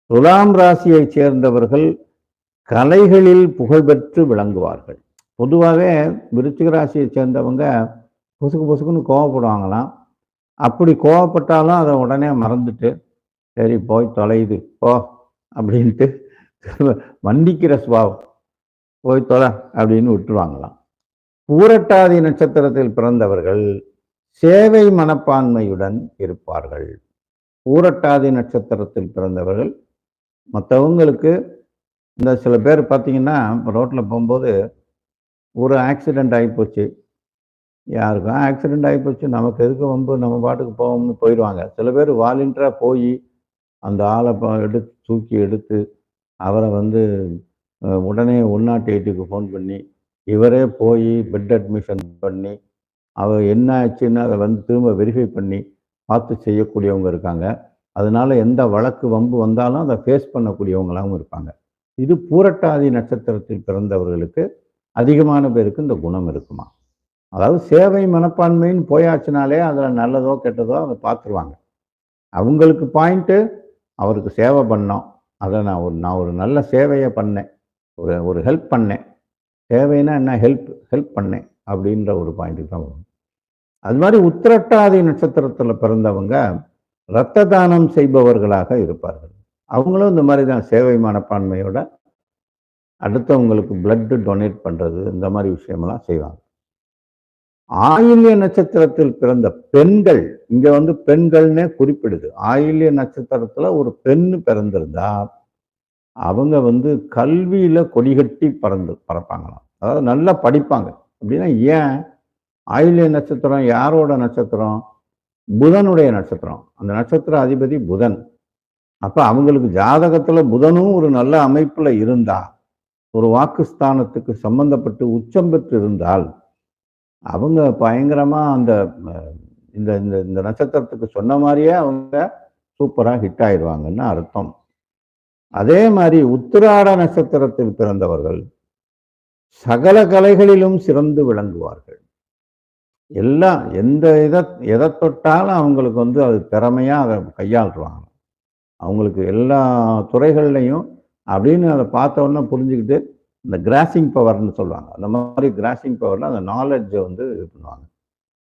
துலாம் ராசியைச் சேர்ந்தவர்கள் கலைகளில் புகழ்பெற்று விளங்குவார்கள். பொதுவாகவே விருச்சிக ராசியைச் சேர்ந்தவங்க பொசுக்கு பொசுக்குன்னு கோவப்படுவாங்களாம். அப்படி கோவப்பட்டாலும் அதை உடனே மறந்துட்டு, சரி போய் தொலையுது போ அப்படின்ட்டு மன்னிக்கிற சுபாவம், போய் தொலை அப்படின்னு விட்டுருவாங்களாம். பூரட்டாதி நட்சத்திரத்தில் பிறந்தவர்கள் சேவை மனப்பான்மையுடன் இருப்பார்கள். பூரட்டாதி நட்சத்திரத்தில் பிறந்தவர்கள் மற்றவங்களுக்கு, இந்த சில பேர் பார்த்தீங்கன்னா ரோட்டில் போகும்போது ஒரு ஆக்சிடெண்ட் ஆகிப்போச்சு, யாருக்கும் ஆக்சிடெண்ட் ஆகிப்போச்சு, நமக்கு எதுக்கு வம்பு, நம்ம பாட்டுக்கு போவோம்னு போயிடுவாங்க. சில பேர் வாலண்டியராக போய் அந்த ஆளை எடுத்து தூக்கி எடுத்து அவரை உடனே 108க்கு ஃபோன் பண்ணி இவரே போய் பெட் அட்மிஷன் பண்ணி அவர் என்ன ஆச்சுன்னு அதை திரும்ப வெரிஃபை பண்ணி பார்த்து செய்யக்கூடியவங்க இருக்காங்க. அதனால எந்த வழக்கு வம்பு வந்தாலும் அதை ஃபேஸ் பண்ணக்கூடியவங்களாகவும் இருப்பாங்க. இது பூரட்டாதி நட்சத்திரத்தில் பிறந்தவர்களுக்கு அதிகமான பேருக்கு இந்த குணம் இருக்குமா. அதாவது சேவை மனப்பான்மைன்னு போயாச்சுனாலே அதில் நல்லதோ கெட்டதோ அதை பார்த்துருவாங்க. அவங்களுக்கு பாயிண்ட்டு அவருக்கு சேவை பண்ணோம், அதை நான் ஒரு நல்ல சேவையை பண்ணேன், ஒரு ஹெல்ப் பண்ணேன். சேவைன்னா என்ன, ஹெல்ப் பண்ணேன் அப்படின்ற ஒரு பாயிண்ட்டுக்கு தான் வரும். அது மாதிரி உத்திரட்டாதி நட்சத்திரத்தில் பிறந்தவங்க இரத்த தானம் செய்பவர்களாக இருப்பார்கள். அவங்களும் இந்த மாதிரி தான் சேவை மனப்பான்மையோட அடுத்தவங்களுக்கு பிளட் டொனேட் பண்ணுறது, இந்த மாதிரி விஷயமெல்லாம் செய்வாங்க. ஆயில்ய நட்சத்திரத்தில் பிறந்த பெண்கள், இங்க பெண்கள்னே குறிப்பிடுது. ஆயில்ய நட்சத்திரத்துல ஒரு பெண் பிறந்திருந்தா அவங்க கல்வியில கொடிகட்டி பறப்பாங்களாம். அதாவது நல்லா படிப்பாங்க. அப்படின்னா ஏன், ஆயில்ய நட்சத்திரம் யாரோட நட்சத்திரம்? புதனுடைய நட்சத்திரம். அந்த நட்சத்திர அதிபதி புதன். அப்ப அவங்களுக்கு ஜாதகத்துல புதனும் ஒரு நல்ல அமைப்புல இருந்தா, ஒரு வாக்குஸ்தானத்துக்கு சம்பந்தப்பட்டு உச்சம் பெற்று இருந்தால் அவங்க பயங்கரமா இந்த இந்த நட்சத்திரத்துக்கு சொன்ன மாதிரியே அவங்க சூப்பரா ஹிட் ஆயிடுவாங்கன்னு அர்த்தம். அதே மாதிரி உத்திராட நட்சத்திரத்தில் பிறந்தவர்கள் சகல கலைகளிலும் சிறந்து விளங்குவார்கள். எல்லாம் எதை தொட்டாலும் அவங்களுக்கு அது திறமையா அதை கையாளுவாங்க. அவங்களுக்கு எல்லா துறைகள்லையும் அப்படின்னு அதை பார்த்த உடனே புரிஞ்சுக்கிட்டு, இந்த கிராசிங் பவர்னு சொல்லுவாங்க, அந்த மாதிரி கிராசிங் பவர்ல அந்த நாலேஜை இது பண்ணுவாங்க.